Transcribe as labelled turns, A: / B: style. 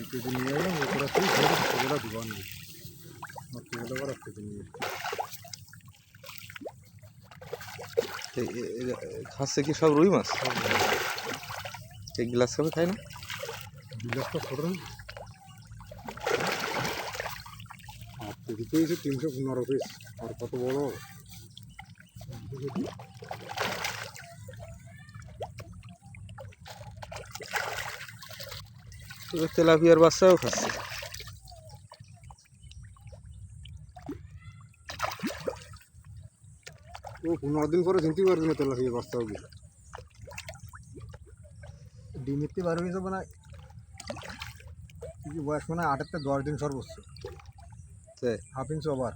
A: KG নিয়ে এলাম ওরা তুই ধরে সেগুলো দিবান মাছগুলো আবার কেজি নিয়ে
B: খাচ্ছে কি সব রুই মাছ? এই গ্লাস কাপে খায় না?
A: বিলাসটা ছোটো না আর কেজি পেয়েছে 315 পিস আর কত বড়
B: তেলাপিয়ার বাচ্চাও খাচ্ছে।
A: ও 15 দিন পরে চিনতে পারবি না তেলাপিয়া বাচ্চা হবে ডিমিতে বার হয়ে যাবে না বয়স মানে 8 থেকে 10 দিন সর্বোচ্চ হাফ ইঞ্চ ওভার